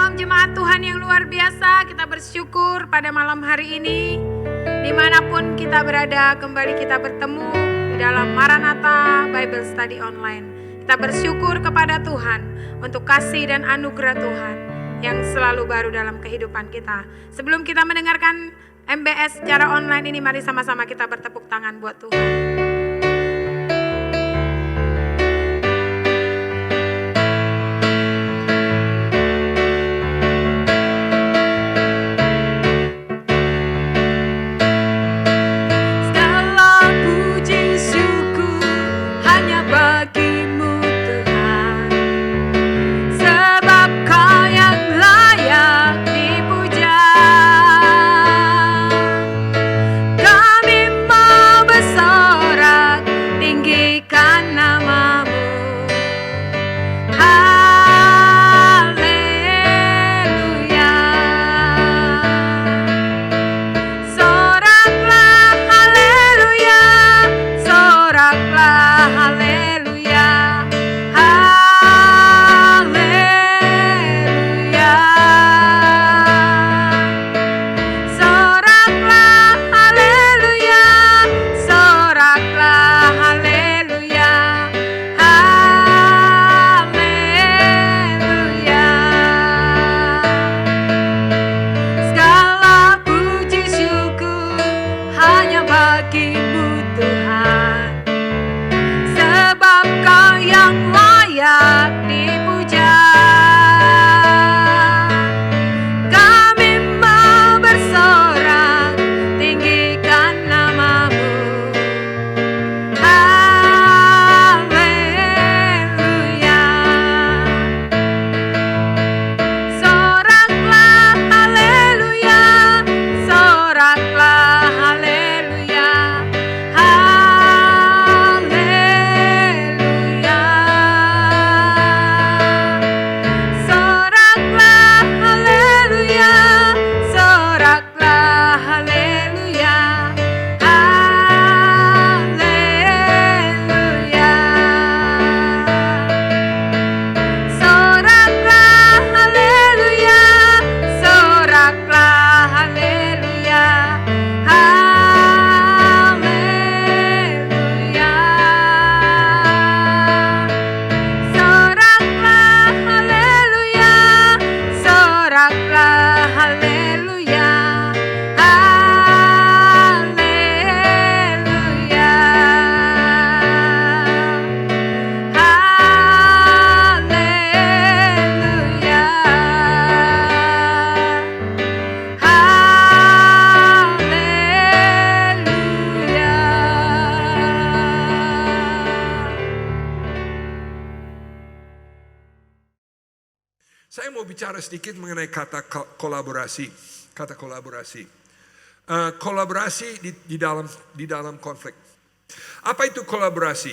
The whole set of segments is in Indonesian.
Shalom jemaat Tuhan yang luar biasa, kita bersyukur pada malam hari ini. Dimanapun kita berada, kembali kita bertemu di dalam Maranatha Bible Study Online. Kita bersyukur kepada Tuhan untuk kasih dan anugerah Tuhan yang selalu baru dalam kehidupan kita. Sebelum kita mendengarkan MBS secara online ini, mari sama-sama kita bertepuk tangan buat Tuhan. Saya mau bicara sedikit mengenai kata kolaborasi. Kata kolaborasi. Kolaborasi di dalam konflik. Apa itu kolaborasi?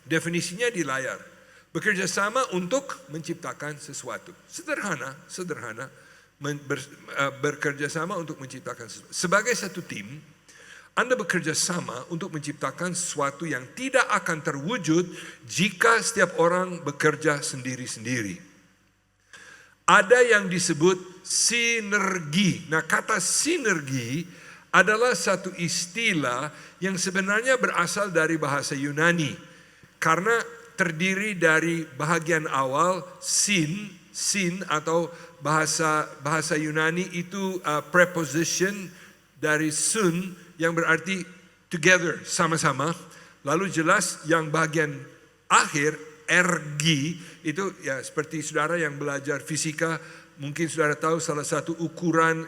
Definisinya di layar. Bekerja sama untuk menciptakan sesuatu. Sederhana. Bekerja sama untuk menciptakan sesuatu. Sebagai satu tim, Anda bekerja sama untuk menciptakan sesuatu yang tidak akan terwujud jika setiap orang bekerja sendiri-sendiri. Ada yang disebut sinergi. Nah, kata sinergi adalah satu istilah yang sebenarnya berasal dari bahasa Yunani. Karena terdiri dari bahagian awal sin atau bahasa Yunani itu preposition dari sun yang berarti together, sama-sama. Lalu jelas yang bagian akhir ergi itu ya seperti saudara yang belajar fisika, mungkin saudara tahu salah satu ukuran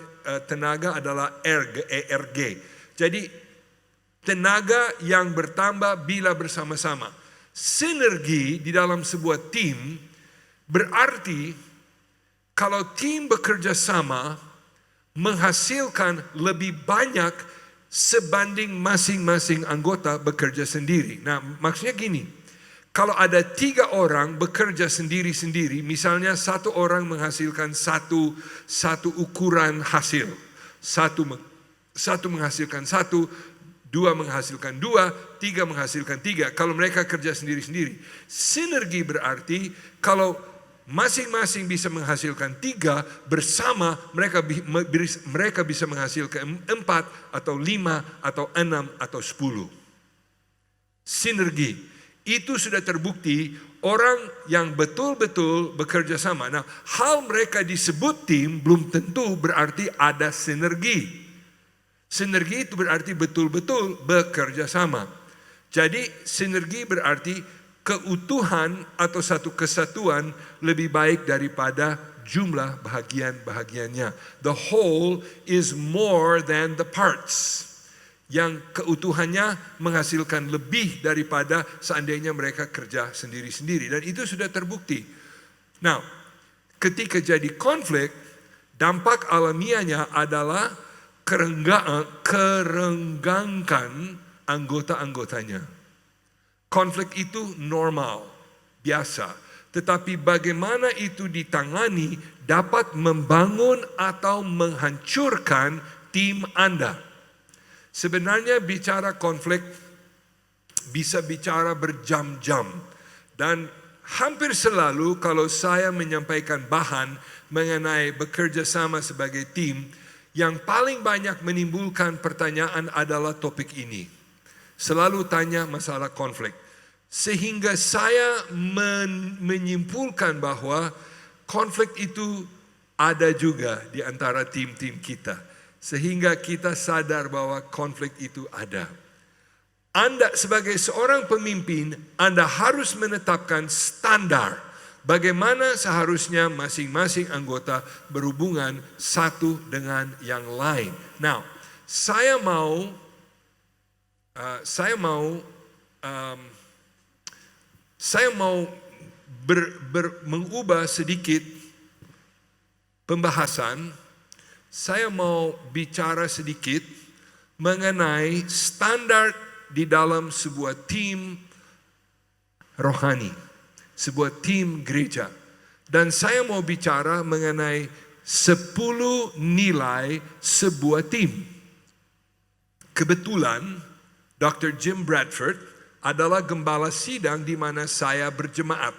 tenaga adalah ERG. Jadi tenaga yang bertambah bila bersama-sama. Sinergi di dalam sebuah tim berarti kalau tim bekerja sama menghasilkan lebih banyak sebanding masing-masing anggota bekerja sendiri. Nah, maksudnya gini. Kalau ada 3 orang bekerja sendiri-sendiri, misalnya satu orang menghasilkan satu ukuran hasil. Satu menghasilkan 1, 2 menghasilkan 2, 3 menghasilkan 3. Kalau mereka kerja sendiri-sendiri. Sinergi berarti kalau masing-masing bisa menghasilkan 3, bersama mereka bisa menghasilkan 4 atau 5 atau 6 atau 10. Sinergi. Itu sudah terbukti orang yang betul-betul bekerja sama. Nah, hal mereka disebut tim belum tentu berarti ada sinergi. Sinergi itu berarti betul-betul bekerja sama. Jadi sinergi berarti keutuhan atau satu kesatuan lebih baik daripada jumlah bahagian-bahagiannya. The whole is more than the parts. Yang keutuhannya menghasilkan lebih daripada seandainya mereka kerja sendiri-sendiri. Dan itu sudah terbukti. Nah, ketika jadi konflik, dampak alamiahnya adalah kerenggangkan anggota-anggotanya. Konflik itu normal, biasa. Tetapi bagaimana itu ditangani dapat membangun atau menghancurkan tim Anda. Sebenarnya bicara konflik bisa bicara berjam-jam. Dan hampir selalu kalau saya menyampaikan bahan mengenai bekerja sama sebagai tim, yang paling banyak menimbulkan pertanyaan adalah topik ini. Selalu tanya masalah konflik. Sehingga saya menyimpulkan bahwa konflik itu ada juga di antara tim-tim kita. Sehingga kita sadar bahwa konflik itu ada. Anda sebagai seorang pemimpin, Anda harus menetapkan standar bagaimana seharusnya masing-masing anggota berhubungan satu dengan yang lain. Now, saya mau mengubah sedikit pembahasan. Saya mau bicara sedikit mengenai standar di dalam sebuah tim rohani, sebuah tim gereja. Dan saya mau bicara mengenai 10 nilai sebuah tim. Kebetulan Dr. Jim Bradford adalah gembala sidang di mana saya berjemaat.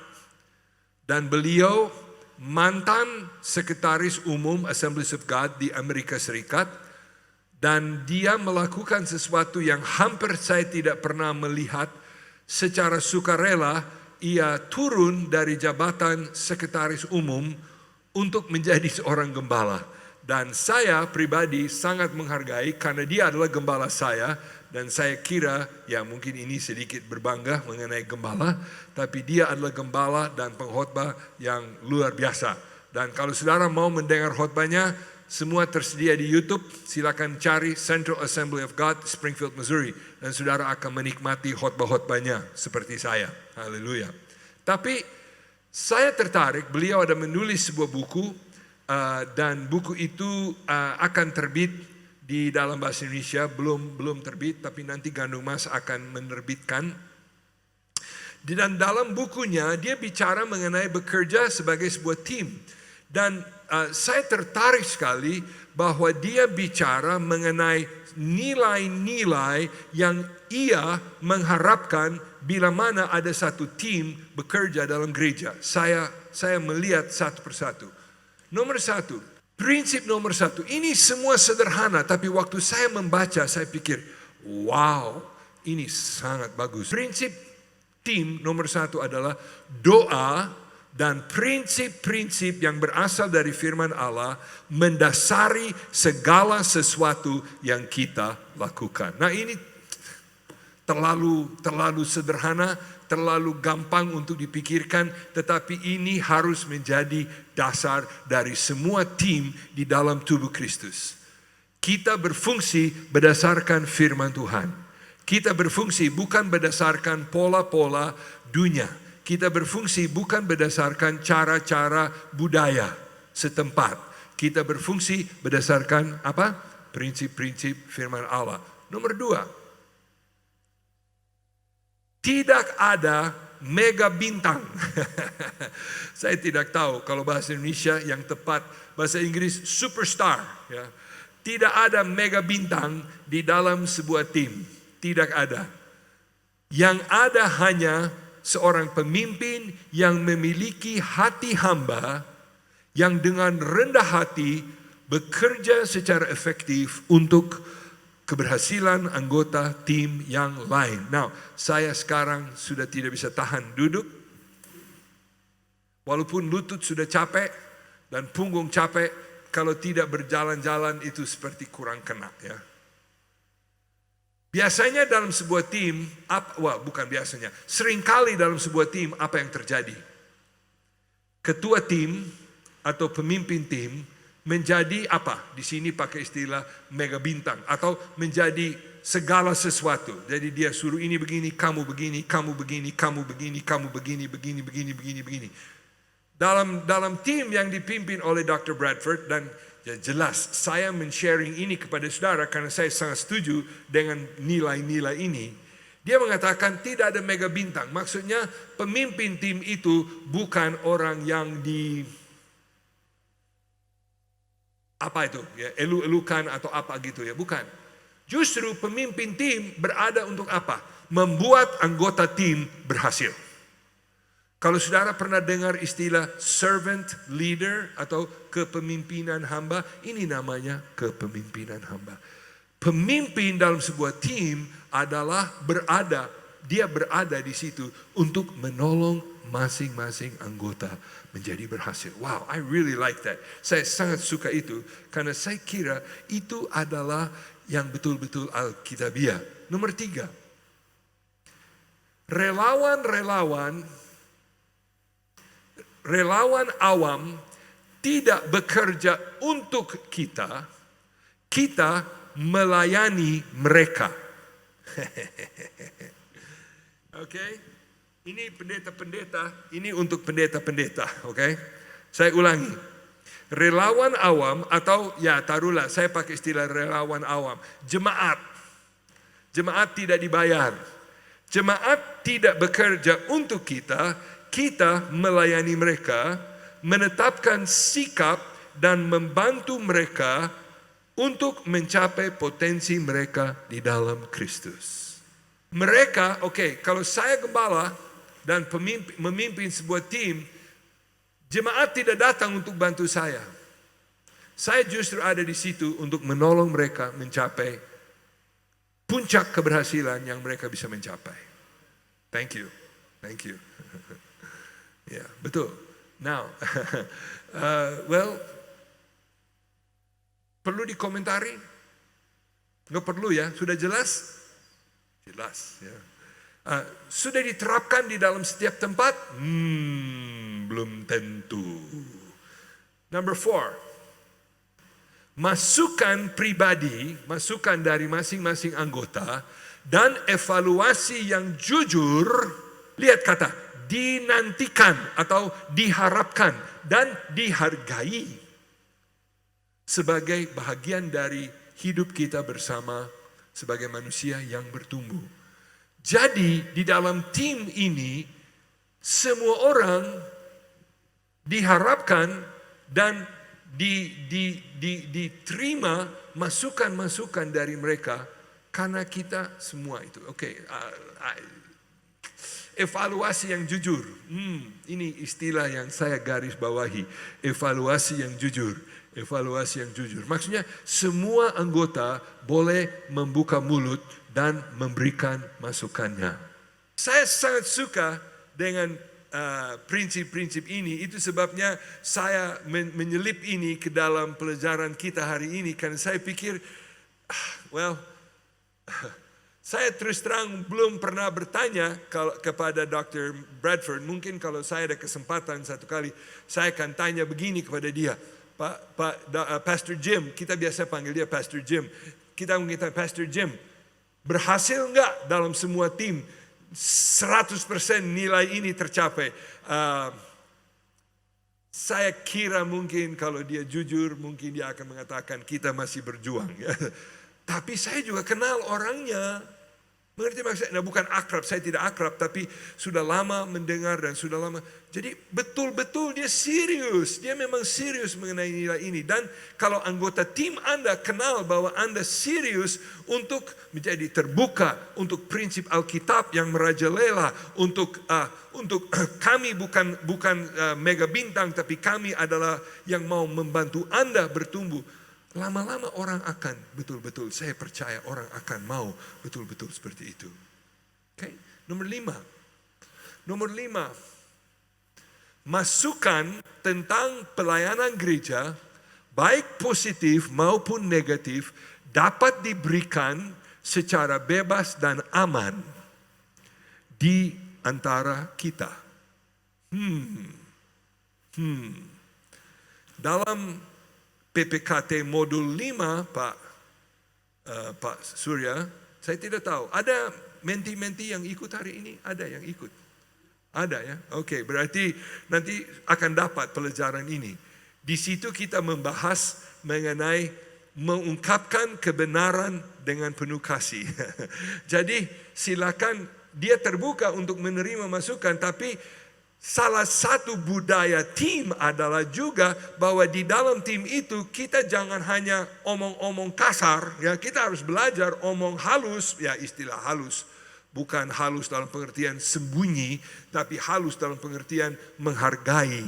Dan beliau mantan sekretaris umum Assemblies of God di Amerika Serikat, dan dia melakukan sesuatu yang hampir saya tidak pernah melihat. Secara sukarela ia turun dari jabatan sekretaris umum untuk menjadi seorang gembala. Dan saya pribadi sangat menghargai karena dia adalah gembala saya. Dan saya kira, ya mungkin ini sedikit berbangga mengenai gembala, tapi dia adalah gembala dan pengkhotbah yang luar biasa. Dan kalau saudara mau mendengar khotbahnya, semua tersedia di YouTube. Silakan cari Central Assembly of God, Springfield, Missouri. Dan saudara akan menikmati khotbah-khotbahnya seperti saya. Haleluya. Tapi saya tertarik, beliau ada menulis sebuah buku, dan buku itu akan terbit di dalam bahasa Indonesia, belum terbit, tapi nanti Gandung Mas akan menerbitkan. Dan dalam bukunya dia bicara mengenai bekerja sebagai sebuah tim. Dan saya tertarik sekali bahwa dia bicara mengenai nilai-nilai yang ia mengharapkan bila mana ada satu tim bekerja dalam gereja. Saya melihat satu persatu. Nomor satu, prinsip nomor satu, ini semua sederhana, tapi waktu saya membaca, saya pikir, wow, ini sangat bagus. Prinsip tim nomor satu adalah doa dan prinsip-prinsip yang berasal dari firman Allah mendasari segala sesuatu yang kita lakukan. Nah, ini terlalu sederhana, terlalu gampang untuk dipikirkan, tetapi ini harus menjadi dasar dari semua tim di dalam tubuh Kristus. Kita berfungsi berdasarkan firman Tuhan. Kita berfungsi bukan berdasarkan pola-pola dunia. Kita berfungsi bukan berdasarkan cara-cara budaya setempat. Kita berfungsi berdasarkan apa? Prinsip-prinsip firman Allah. Nomor 2. Tidak ada mega bintang. Saya tidak tahu kalau bahasa Indonesia yang tepat, bahasa Inggris superstar. Ya. Tidak ada mega bintang di dalam sebuah tim. Tidak ada. Yang ada hanya seorang pemimpin yang memiliki hati hamba, yang dengan rendah hati bekerja secara efektif untuk keberhasilan anggota tim yang lain. Now, saya sekarang sudah tidak bisa tahan duduk. Walaupun lutut sudah capek dan punggung capek, kalau tidak berjalan-jalan itu seperti kurang kena ya. Biasanya dalam sebuah tim, seringkali dalam sebuah tim apa yang terjadi? Ketua tim atau pemimpin tim menjadi apa? Di sini pakai istilah mega bintang atau menjadi segala sesuatu. Jadi dia suruh ini begini, kamu begini, kamu begini, kamu begini, kamu begini, begini. Dalam tim yang dipimpin oleh Dr. Bradford, dan ya jelas saya men-sharing ini kepada saudara karena saya sangat setuju dengan nilai-nilai ini. Dia mengatakan tidak ada mega bintang. Maksudnya pemimpin tim itu bukan orang yang elu-elukan atau apa gitu ya, bukan. Justru pemimpin tim berada untuk apa? Membuat anggota tim berhasil. Kalau saudara pernah dengar istilah servant leader atau kepemimpinan hamba, ini namanya kepemimpinan hamba. Pemimpin dalam sebuah tim adalah berada di situ untuk menolong masing-masing anggota menjadi berhasil. Wow, I really like that. Saya sangat suka itu karena saya kira itu adalah yang betul-betul Alkitabiah. Nomor 3, relawan awam tidak bekerja untuk kita, kita melayani mereka. Oke, ini pendeta-pendeta, ini untuk pendeta-pendeta. Oke, saya ulangi. Relawan awam atau ya taruhlah saya pakai istilah relawan awam. Jemaat tidak dibayar. Jemaat tidak bekerja untuk kita. Kita melayani mereka, menetapkan sikap dan membantu mereka untuk mencapai potensi mereka di dalam Kristus. Mereka, kalau saya gembala dan memimpin sebuah tim, jemaat tidak datang untuk bantu saya. Saya justru ada di situ untuk menolong mereka mencapai puncak keberhasilan yang mereka bisa mencapai. Thank you. Ya, betul. Now, perlu dikomentari? Nggak perlu ya, sudah jelas? Jelas ya. Sudah diterapkan di dalam setiap tempat? Belum tentu. Number 4, masukan pribadi, masukan dari masing-masing anggota, dan evaluasi yang jujur, lihat kata, dinantikan atau diharapkan dan dihargai sebagai bahagian dari hidup kita bersama sebagai manusia yang bertumbuh. Jadi di dalam tim ini semua orang diharapkan dan diterima masukan-masukan dari mereka karena kita semua itu. Evaluasi yang jujur. Ini istilah yang saya garis bawahi. Evaluasi yang jujur. Evaluasi yang jujur. Maksudnya semua anggota boleh membuka mulut dan memberikan masukannya. Saya sangat suka dengan prinsip-prinsip ini. Itu sebabnya saya menyelip ini ke dalam pelajaran kita hari ini. Karena saya pikir, saya terus terang belum pernah bertanya kepada Dr. Bradford. Mungkin kalau saya ada kesempatan satu kali, saya akan tanya begini kepada dia. Pastor Jim, kita biasa panggil dia Pastor Jim. Kita mengatakan, Pastor Jim, berhasil enggak dalam semua tim 100% nilai ini tercapai? Saya kira mungkin kalau dia jujur, mungkin dia akan mengatakan kita masih berjuang. Ya. Tapi saya juga kenal orangnya. Mengerti maksudnya? Nah, bukan akrab, saya tidak akrab, tapi sudah lama mendengar dan sudah lama. Jadi betul-betul dia serius, dia memang serius mengenai nilai ini. Dan kalau anggota tim Anda kenal bahwa Anda serius untuk menjadi terbuka, untuk prinsip Alkitab yang merajalela, untuk kami bukan mega bintang, tapi kami adalah yang mau membantu Anda bertumbuh. Lama-lama orang akan betul-betul, saya percaya orang akan mau betul-betul seperti itu. Okay? Nomor 5, masukan tentang pelayanan gereja, baik positif maupun negatif, dapat diberikan secara bebas dan aman di antara kita. Dalam PPKT modul 5, Pak Surya, saya tidak tahu. Ada menti-menti yang ikut hari ini? Ada yang ikut? Ada ya? Oke, berarti nanti akan dapat pelajaran ini. Di situ kita membahas mengenai mengungkapkan kebenaran dengan penuh kasih. Jadi silakan, dia terbuka untuk menerima masukan, tapi salah satu budaya tim adalah juga bahwa di dalam tim itu kita jangan hanya omong-omong kasar, ya, kita harus belajar omong halus, ya, istilah halus. Bukan halus dalam pengertian sembunyi, tapi halus dalam pengertian menghargai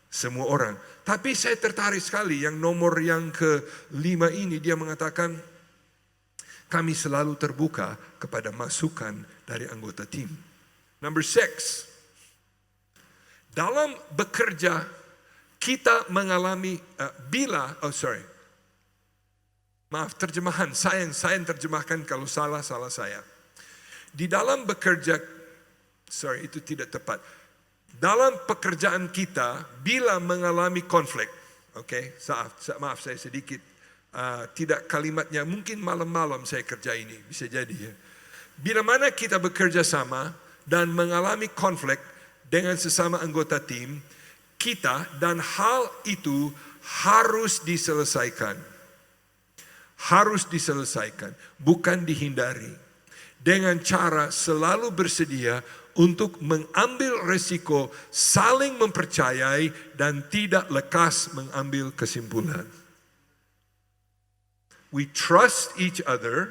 semua orang. Tapi saya tertarik sekali yang nomor yang ke-5 ini, dia mengatakan kami selalu terbuka kepada masukan dari anggota tim. Number 6. Dalam bekerja kita mengalami terjemahan saya terjemahkan kalau salah saya. Di dalam bekerja, itu tidak tepat. Dalam pekerjaan kita bila mengalami konflik, maaf saya sedikit tidak kalimatnya, mungkin malam-malam saya kerja ini, bisa jadi ya. Bila mana kita bekerja sama dan mengalami konflik dengan sesama anggota tim, kita dan hal itu harus diselesaikan. Harus diselesaikan, bukan dihindari. Dengan cara selalu bersedia untuk mengambil resiko, saling mempercayai dan tidak lekas mengambil kesimpulan. We trust each other,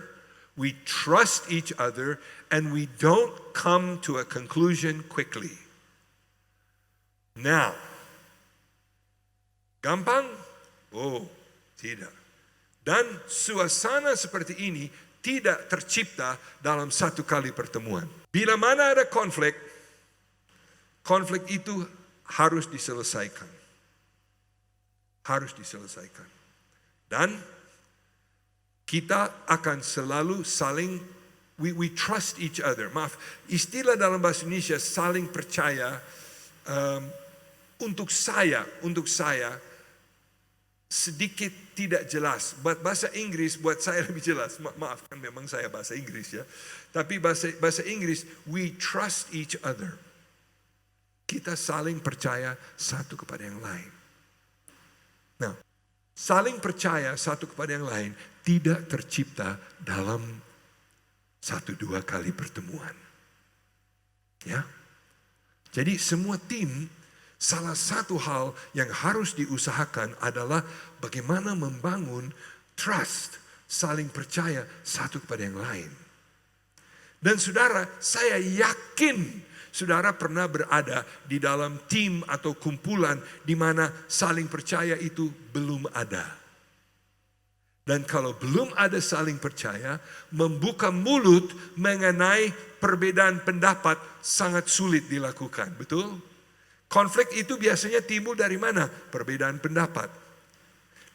and we don't come to a conclusion quickly. Now, gampang? Oh, tidak. Dan suasana seperti ini tidak tercipta dalam satu kali pertemuan. Bila mana ada konflik itu harus diselesaikan. Harus diselesaikan. Dan kita akan selalu saling, we trust each other. Maaf, istilah dalam bahasa Indonesia saling percaya, untuk saya sedikit tidak jelas. Buat bahasa Inggris buat saya lebih jelas. Maaf kan memang saya bahasa Inggris ya. Tapi bahasa Inggris, we trust each other. Kita saling percaya satu kepada yang lain. Nah, saling percaya satu kepada yang lain tidak tercipta dalam 1-2 kali pertemuan. Ya. Jadi semua tim, salah satu hal yang harus diusahakan adalah bagaimana membangun trust, saling percaya satu kepada yang lain. Dan saudara, saya yakin saudara pernah berada di dalam tim atau kumpulan di mana saling percaya itu belum ada. Dan kalau belum ada saling percaya, membuka mulut mengenai perbedaan pendapat sangat sulit dilakukan, betul? Konflik itu biasanya timbul dari mana? Perbedaan pendapat.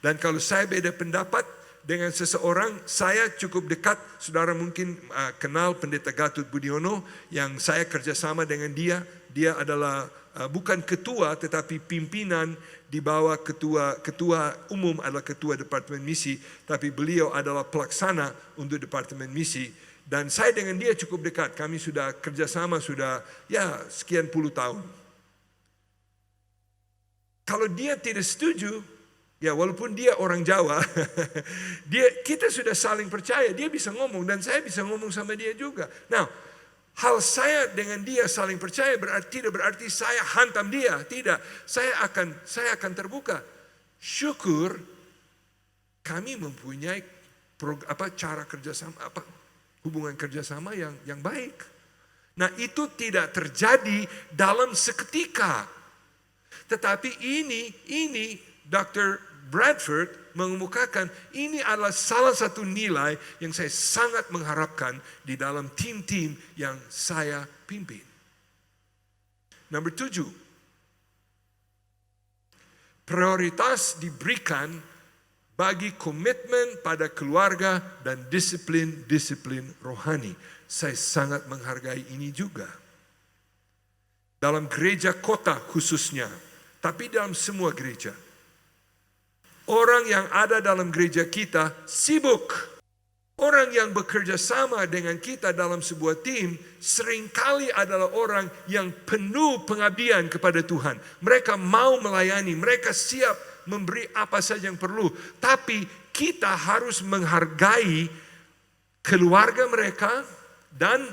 Dan kalau saya beda pendapat dengan seseorang, saya cukup dekat, saudara mungkin kenal Pendeta Gatot Budiono, yang saya kerjasama dengan dia. Dia adalah bukan ketua tetapi pimpinan di bawah ketua umum adalah ketua Departemen Misi, tapi beliau adalah pelaksana untuk Departemen Misi. Dan saya dengan dia cukup dekat, kami sudah kerjasama sudah sekian puluh tahun. Kalau dia tidak setuju, Ya walaupun dia orang Jawa, kita sudah saling percaya, dia bisa ngomong dan saya bisa ngomong sama dia juga. Nah, hal saya dengan dia saling percaya tidak berarti saya hantam dia, tidak. Saya akan terbuka. Syukur kami mempunyai cara kerjasama, hubungan kerjasama yang baik. Nah, itu tidak terjadi dalam seketika. Tetapi ini Dr. Bradford mengemukakan ini adalah salah satu nilai yang saya sangat mengharapkan di dalam tim-tim yang saya pimpin. Nomor 7, prioritas diberikan bagi komitmen pada keluarga dan disiplin rohani. Saya sangat menghargai ini juga. Dalam gereja kota khususnya, tapi dalam semua gereja. Orang yang ada dalam gereja kita sibuk. Orang yang bekerja sama dengan kita dalam sebuah tim seringkali adalah orang yang penuh pengabdian kepada Tuhan. Mereka mau melayani, mereka siap memberi apa saja yang perlu. Tapi kita harus menghargai keluarga mereka dan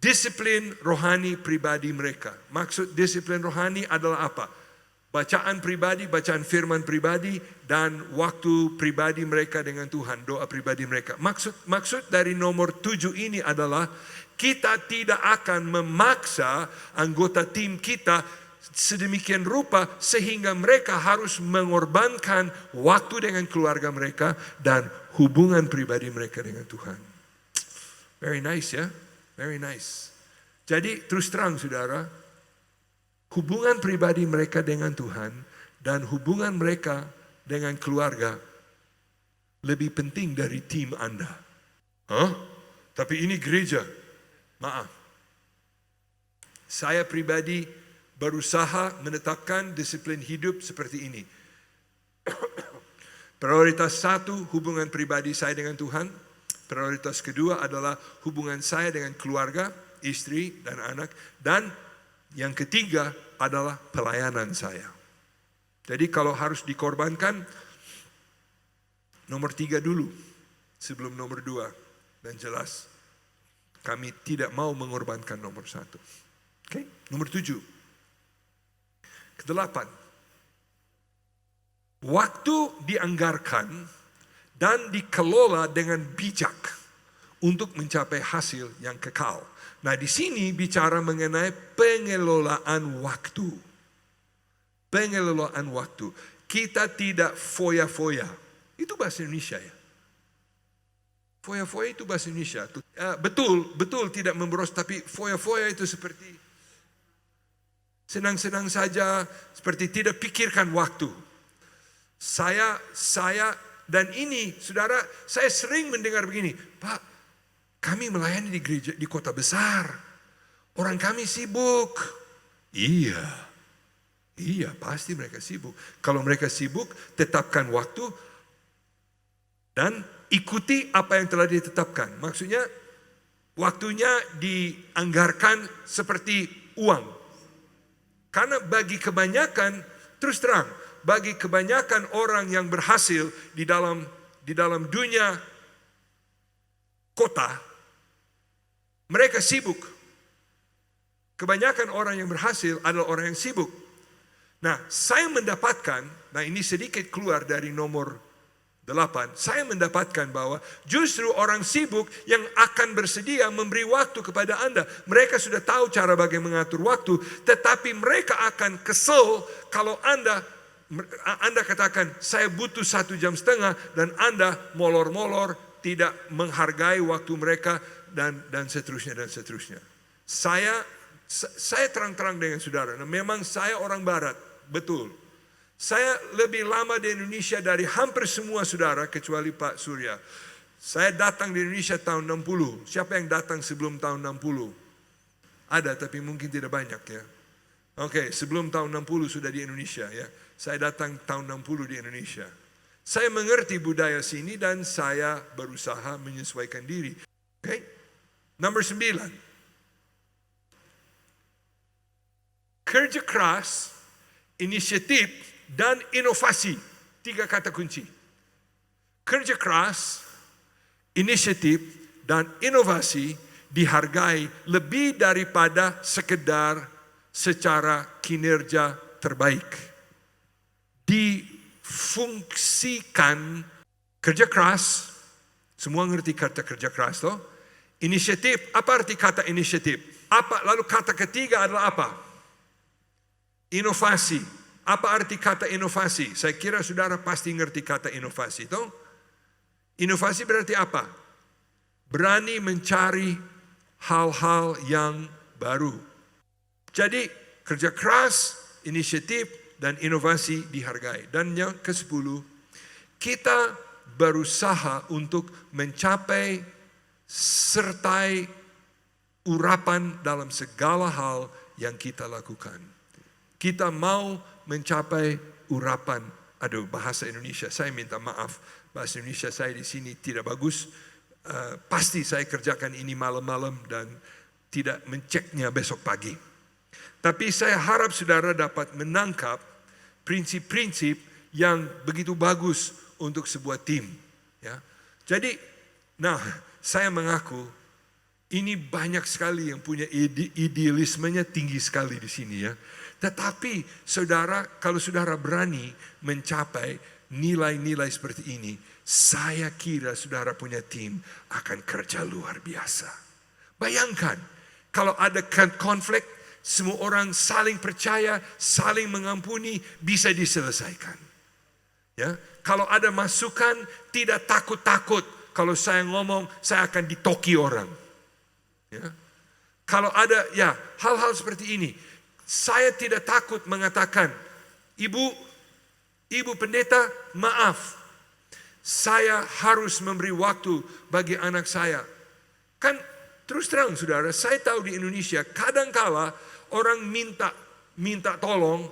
disiplin rohani pribadi mereka. Maksud disiplin rohani adalah apa? Bacaan pribadi, bacaan firman pribadi, dan waktu pribadi mereka dengan Tuhan, doa pribadi mereka. Maksud dari nomor 7 ini adalah kita tidak akan memaksa anggota tim kita sedemikian rupa sehingga mereka harus mengorbankan waktu dengan keluarga mereka dan hubungan pribadi mereka dengan Tuhan. Very nice ya, very nice. Jadi terus terang saudara, hubungan pribadi mereka dengan Tuhan dan hubungan mereka dengan keluarga lebih penting dari tim Anda. Tapi ini gereja. Maaf. Saya pribadi berusaha menetapkan disiplin hidup seperti ini. Prioritas 1, hubungan pribadi saya dengan Tuhan. Prioritas kedua adalah hubungan saya dengan keluarga, istri, dan anak. Dan yang ketiga adalah pelayanan saya. Jadi kalau harus dikorbankan, nomor 3 dulu sebelum nomor 2. Dan jelas kami tidak mau mengorbankan nomor 1. Oke, nomor 7. Ke-8. Waktu dianggarkan dan dikelola dengan bijak untuk mencapai hasil yang kekal. Nah, di sini bicara mengenai pengelolaan waktu. Pengelolaan waktu. Kita tidak foya-foya. Itu bahasa Indonesia ya. Foya-foya itu bahasa Indonesia. Betul tidak memboros, tapi foya-foya itu seperti senang-senang saja, seperti tidak pikirkan waktu. Saya dan ini, saudara, saya sering mendengar begini, Pak, kami melayani di gereja di kota besar. Orang kami sibuk. Iya, pasti mereka sibuk. Kalau mereka sibuk, tetapkan waktu dan ikuti apa yang telah ditetapkan. Maksudnya, waktunya dianggarkan seperti uang. Karena bagi kebanyakan, terus terang, bagi kebanyakan orang yang berhasil di dalam dunia kota, mereka sibuk. Kebanyakan orang yang berhasil adalah orang yang sibuk. Nah, saya mendapatkan, ini sedikit keluar dari nomor 8, saya mendapatkan bahwa justru orang sibuk yang akan bersedia memberi waktu kepada Anda. Mereka sudah tahu cara bagaimana mengatur waktu, tetapi mereka akan kesel kalau Anda katakan, saya butuh 1,5 jam dan Anda molor-molor, tidak menghargai waktu mereka dan seterusnya. Saya terang-terang dengan saudara. Nah, memang saya orang barat, betul. Saya lebih lama di Indonesia dari hampir semua saudara kecuali Pak Surya. Saya datang di Indonesia tahun 60. Siapa yang datang sebelum tahun 60? Ada tapi mungkin tidak banyak ya. Oke, sebelum tahun 60 sudah di Indonesia ya. Saya datang tahun 60 di Indonesia. Saya mengerti budaya sini dan saya berusaha menyesuaikan diri. Oke. Nomor 9. Kerja keras, inisiatif, dan inovasi 3 kata kunci. Kerja keras, inisiatif, dan inovasi dihargai lebih daripada sekedar secara kinerja terbaik. Difungsikan kerja keras, semua ngerti kata kerja keras toh? Inisiatif, apa arti kata inisiatif? Lalu kata ketiga adalah apa? Inovasi. Apa arti kata inovasi? Saya kira saudara pasti ngerti kata inovasi toh? Inovasi berarti apa? Berani mencari hal-hal yang baru. Jadi kerja keras, inisiatif, dan inovasi dihargai. Dan yang ke-10, kita berusaha untuk mencapai sertai urapan dalam segala hal yang kita lakukan. Kita mau mencapai urapan. Aduh, bahasa Indonesia, saya minta maaf. Bahasa Indonesia saya di sini tidak bagus. Pasti saya kerjakan ini malam-malam dan tidak menceknya besok pagi. Tapi saya harap saudara dapat menangkap prinsip-prinsip yang begitu bagus untuk sebuah tim. Ya. Jadi, saya mengaku ini banyak sekali yang punya idealismenya tinggi sekali di sini ya. Tetapi saudara, kalau saudara berani mencapai nilai-nilai seperti ini, saya kira saudara punya tim akan kerja luar biasa. Bayangkan, kalau ada konflik, semua orang saling percaya, saling mengampuni, bisa diselesaikan. Ya, kalau ada masukan, tidak takut-takut. Kalau saya ngomong, saya akan ditoki orang. Ya. Kalau ada hal-hal seperti ini, saya tidak takut mengatakan, Ibu pendeta, maaf, saya harus memberi waktu bagi anak saya. Kan terus terang saudara, saya tahu di Indonesia kadangkala orang minta tolong,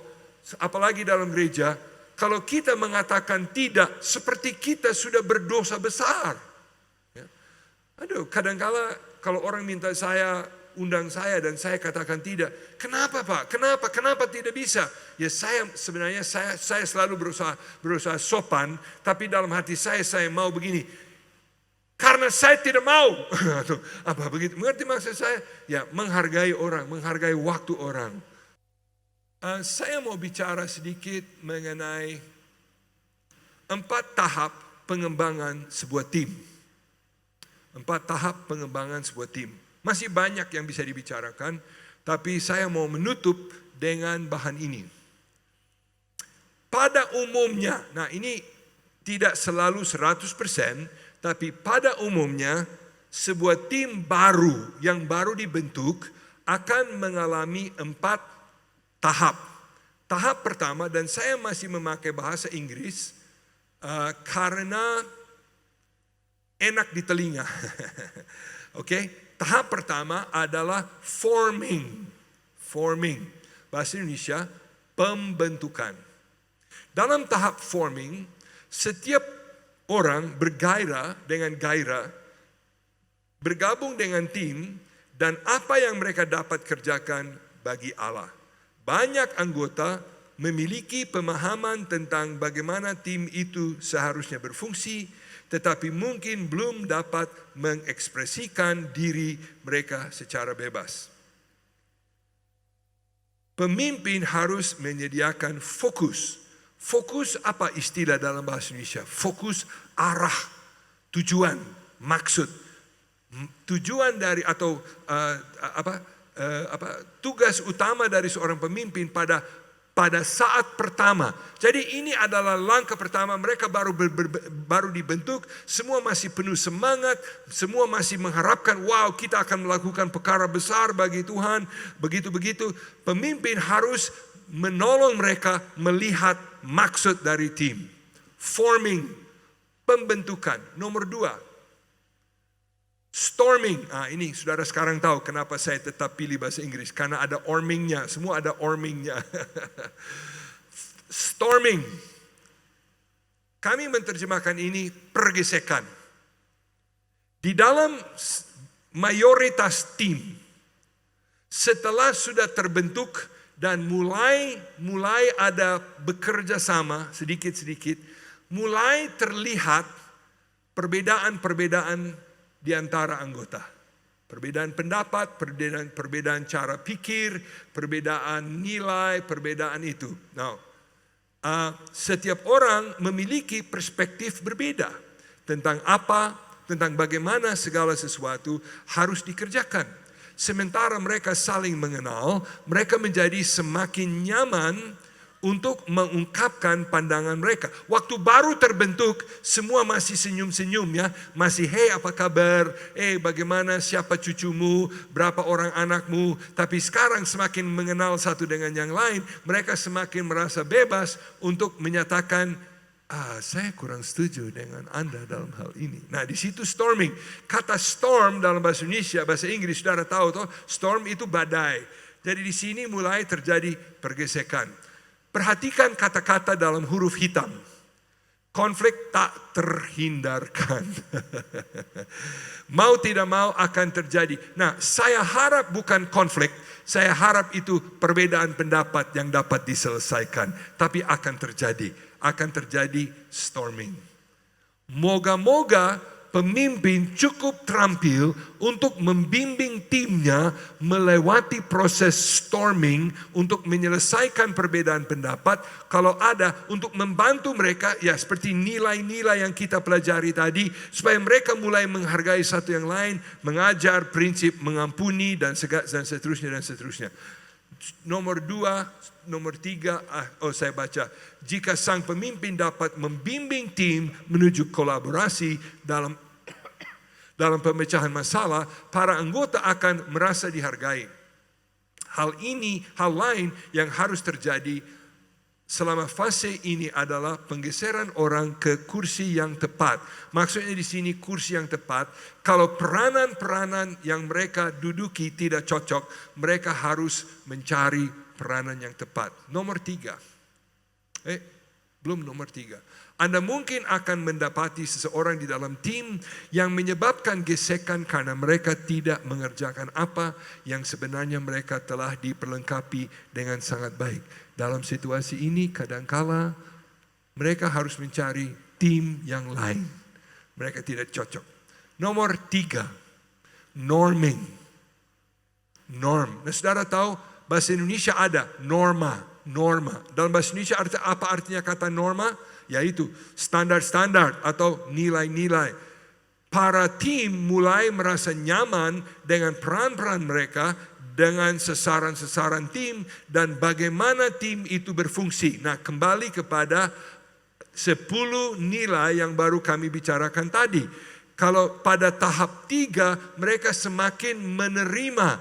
apalagi dalam gereja, kalau kita mengatakan tidak, seperti kita sudah berdosa besar. Ya. Aduh, kadangkala kalau orang minta saya, undang saya dan saya katakan tidak. Kenapa Pak? Kenapa tidak bisa? Ya sebenarnya saya selalu berusaha sopan, tapi dalam hati saya mau begini. Karena saya tidak mau. Atau apa begitu? Mengerti maksud saya? Ya, menghargai orang, menghargai waktu orang. Saya mau bicara sedikit mengenai 4 tahap pengembangan sebuah tim. 4 tahap pengembangan sebuah tim. Masih banyak yang bisa dibicarakan, tapi saya mau menutup dengan bahan ini. Pada umumnya, ini tidak selalu 100%, tapi pada umumnya sebuah tim baru yang baru dibentuk akan mengalami 4 tahap. Tahap pertama, dan saya masih memakai bahasa Inggris karena enak di telinga. Oke? Tahap pertama adalah forming. Bahasa Indonesia, pembentukan. Dalam tahap forming, setiap orang bergairah, bergabung dengan tim, dan apa yang mereka dapat kerjakan bagi Allah. Banyak anggota memiliki pemahaman tentang bagaimana tim itu seharusnya berfungsi, tetapi mungkin belum dapat mengekspresikan diri mereka secara bebas. Pemimpin harus menyediakan fokus. Fokus apa istilah dalam bahasa Indonesia? Fokus arah, tujuan, maksud. Tujuan dari atau tugas utama dari seorang pemimpin pada saat pertama. Jadi ini adalah langkah pertama, mereka baru dibentuk, semua masih penuh semangat, semua masih mengharapkan, wow, kita akan melakukan perkara besar bagi Tuhan, begitu-begitu. Pemimpin harus menolong mereka melihat maksud dari tim. Forming, pembentukan. Nomor 2, storming. Ini saudara sekarang tahu kenapa saya tetap pilih bahasa Inggris. Karena ada ormingnya, semua ada ormingnya. Storming. Kami menerjemahkan ini pergesekan. Di dalam mayoritas tim, setelah sudah terbentuk dan mulai ada bekerja sama sedikit-sedikit, mulai terlihat perbedaan-perbedaan di antara anggota. Perbedaan pendapat, perbedaan cara pikir, perbedaan nilai, perbedaan itu. Now, setiap orang memiliki perspektif berbeda tentang tentang bagaimana segala sesuatu harus dikerjakan. Sementara mereka saling mengenal, mereka menjadi semakin nyaman untuk mengungkapkan pandangan mereka. Waktu baru terbentuk, semua masih senyum-senyum ya. Masih, hey apa kabar? Bagaimana, siapa cucumu? Berapa orang anakmu? Tapi sekarang semakin mengenal satu dengan yang lain, mereka semakin merasa bebas untuk menyatakan, saya kurang setuju dengan Anda dalam hal ini. Nah, di situ storming. Kata storm dalam bahasa Indonesia, bahasa Inggris, saudara tahu toh, storm itu badai. Jadi di sini mulai terjadi pergesekan. Perhatikan kata-kata dalam huruf hitam. Konflik tak terhindarkan. Mau tidak mau akan terjadi. Nah, saya harap bukan konflik. Saya harap itu perbedaan pendapat yang dapat diselesaikan. Tapi akan terjadi. Akan terjadi storming. Moga-moga pemimpin cukup terampil untuk membimbing timnya melewati proses storming untuk menyelesaikan perbedaan pendapat. Kalau ada, untuk membantu mereka, ya seperti nilai-nilai yang kita pelajari tadi, supaya mereka mulai menghargai satu yang lain, mengajar prinsip mengampuni dan seterusnya dan seterusnya. Nomor 3, saya baca. Jika sang pemimpin dapat membimbing tim menuju kolaborasi dalam pemecahan masalah, para anggota akan merasa dihargai. Hal lain yang harus terjadi selama fase ini adalah penggeseran orang ke kursi yang tepat. Maksudnya di sini kursi yang tepat, kalau peranan-peranan yang mereka duduki tidak cocok, mereka harus mencari peranan yang tepat. Nomor 3. Belum nomor 3. Anda mungkin akan mendapati seseorang di dalam tim yang menyebabkan gesekan karena mereka tidak mengerjakan apa yang sebenarnya mereka telah diperlengkapi dengan sangat baik. Dalam situasi ini kadangkala mereka harus mencari tim yang lain. Mereka tidak cocok. Nomor 3, norming. Norm. Nah, saudara tahu bahasa Indonesia ada norma. Dalam bahasa Indonesia apa artinya kata norma? Yaitu standar-standar atau nilai-nilai. Para tim mulai merasa nyaman dengan peran-peran mereka, dengan sasaran-sasaran tim, dan bagaimana tim itu berfungsi. Nah, kembali kepada 10 nilai yang baru kami bicarakan tadi. Kalau pada tahap 3 mereka semakin menerima,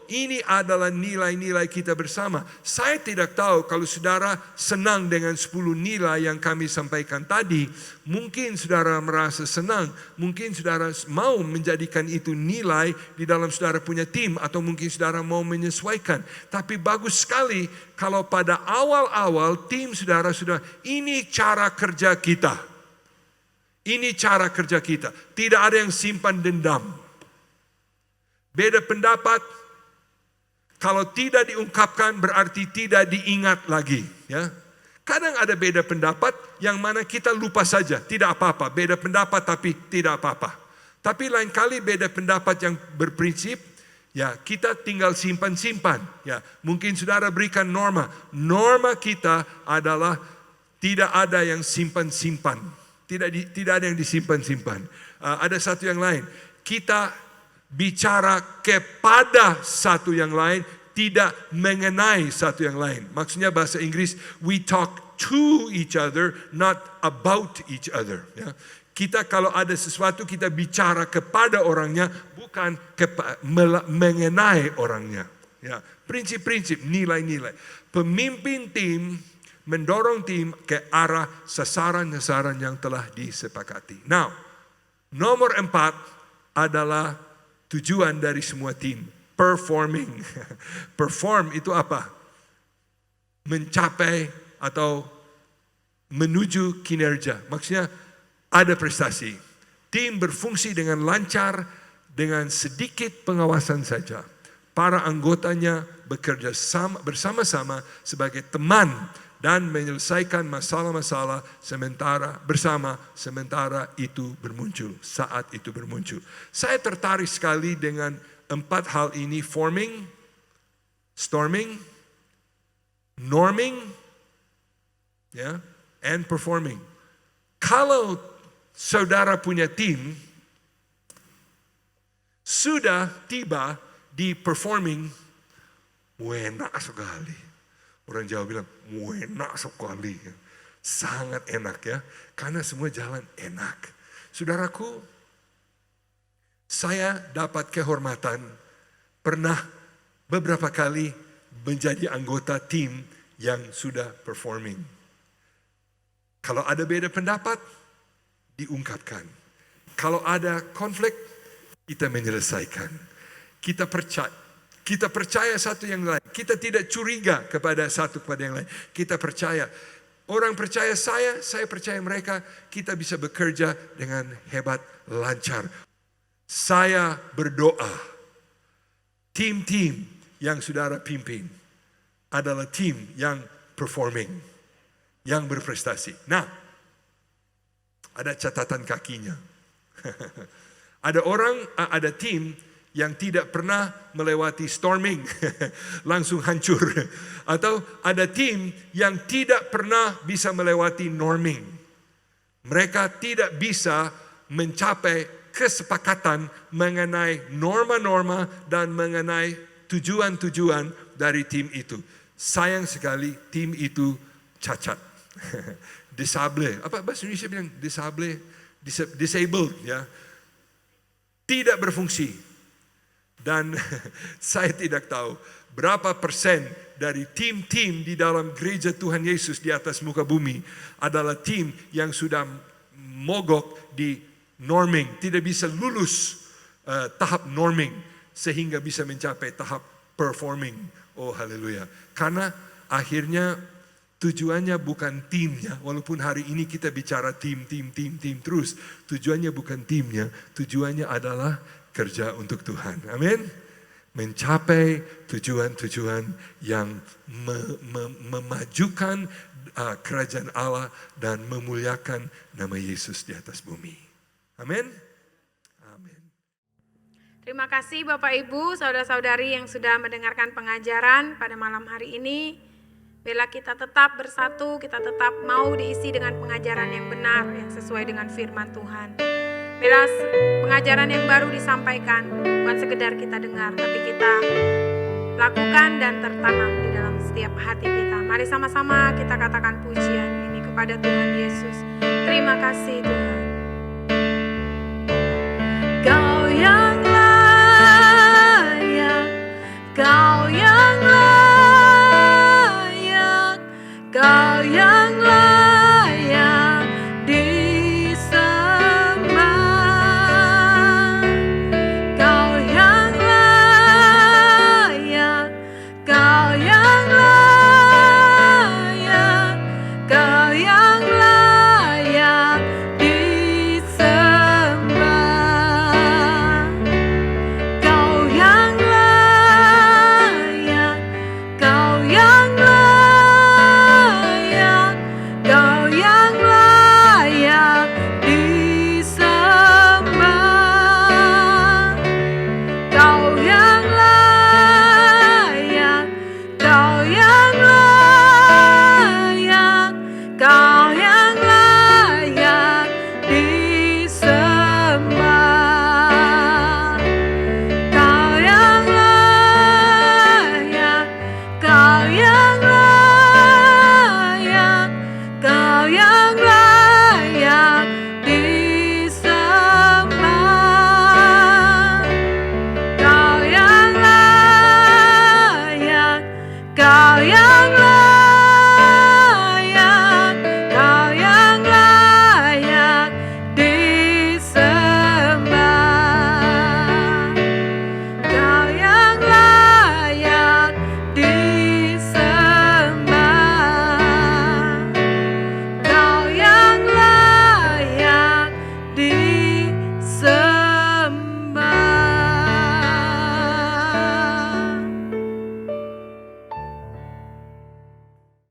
ini adalah nilai-nilai kita bersama. Saya tidak tahu kalau saudara senang dengan 10 nilai yang kami sampaikan tadi. Mungkin saudara merasa senang, mungkin saudara mau menjadikan itu nilai di dalam saudara punya tim, atau mungkin saudara mau menyesuaikan. Tapi bagus sekali kalau pada awal-awal tim saudara sudah, ini cara kerja kita. Ini cara kerja kita. Tidak ada yang simpan dendam. Beda pendapat, kalau tidak diungkapkan berarti tidak diingat lagi. Ya. Kadang ada beda pendapat yang mana kita lupa saja. Tidak apa-apa. Beda pendapat tapi tidak apa-apa. Tapi lain kali beda pendapat yang berprinsip, ya kita tinggal simpan-simpan. Ya, mungkin saudara berikan norma. Norma kita adalah tidak ada yang simpan-simpan. Tidak ada yang disimpan-simpan. Ada satu yang lain. Kita bicara kepada satu yang lain, tidak mengenai satu yang lain. Maksudnya bahasa Inggris, we talk to each other, not about each other. Ya. Kita kalau ada sesuatu, kita bicara kepada orangnya, bukan mengenai orangnya. Ya. Prinsip-prinsip, nilai-nilai. Pemimpin tim mendorong tim ke arah sasaran-sasaran yang telah disepakati. Now, nomor 4 adalah tujuan dari semua tim. Performing. Perform itu apa? Mencapai atau menuju kinerja. Maksudnya ada prestasi. Tim berfungsi dengan lancar, dengan sedikit pengawasan saja. Para anggotanya bekerja bersama-sama sebagai teman dan menyelesaikan masalah-masalah sementara itu bermuncul, saat itu bermuncul. Saya tertarik sekali dengan 4 hal ini: forming, storming, norming, ya, and performing. Kalau saudara punya tim, sudah tiba di performing, enak sekali. Orang Jawa bilang, enak sekali. Sangat enak ya, karena semua jalan enak. Saudaraku, saya dapat kehormatan pernah beberapa kali menjadi anggota tim yang sudah performing. Kalau ada beda pendapat, diungkapkan. Kalau ada konflik, kita menyelesaikan. Kita percaya satu yang lain. Kita tidak curiga kepada satu kepada yang lain. Kita percaya. Orang percaya saya percaya mereka. Kita bisa bekerja dengan hebat, lancar. Saya berdoa. Tim-tim yang saudara pimpin adalah tim yang performing, yang berprestasi. Nah, ada catatan kakinya. Ada tim yang tidak pernah melewati storming, langsung hancur. Atau ada tim yang tidak pernah bisa melewati norming. Mereka tidak bisa mencapai kesepakatan mengenai norma-norma dan mengenai tujuan-tujuan dari tim itu. Sayang sekali tim itu cacat. Disable, apa bahasa Indonesia bilang disabled ya. Tidak berfungsi. Dan saya tidak tahu berapa persen dari tim-tim di dalam gereja Tuhan Yesus di atas muka bumi adalah tim yang sudah mogok di norming, tidak bisa lulus tahap norming sehingga bisa mencapai tahap performing. Oh haleluya. Karena akhirnya tujuannya bukan timnya, walaupun hari ini kita bicara tim terus. Tujuannya bukan timnya, tujuannya adalah kerja untuk Tuhan. Amin. Mencapai tujuan-tujuan yang memajukan kerajaan Allah dan memuliakan nama Yesus di atas bumi. Amin. Amin. Terima kasih Bapak Ibu, saudara-saudari yang sudah mendengarkan pengajaran pada malam hari ini. Bila kita tetap bersatu, kita tetap mau diisi dengan pengajaran yang benar, yang sesuai dengan firman Tuhan. Bila pengajaran yang baru disampaikan, bukan sekedar kita dengar, tapi kita lakukan dan tertanam di dalam setiap hati kita. Mari sama-sama kita katakan pujian ini kepada Tuhan Yesus. Terima kasih Tuhan.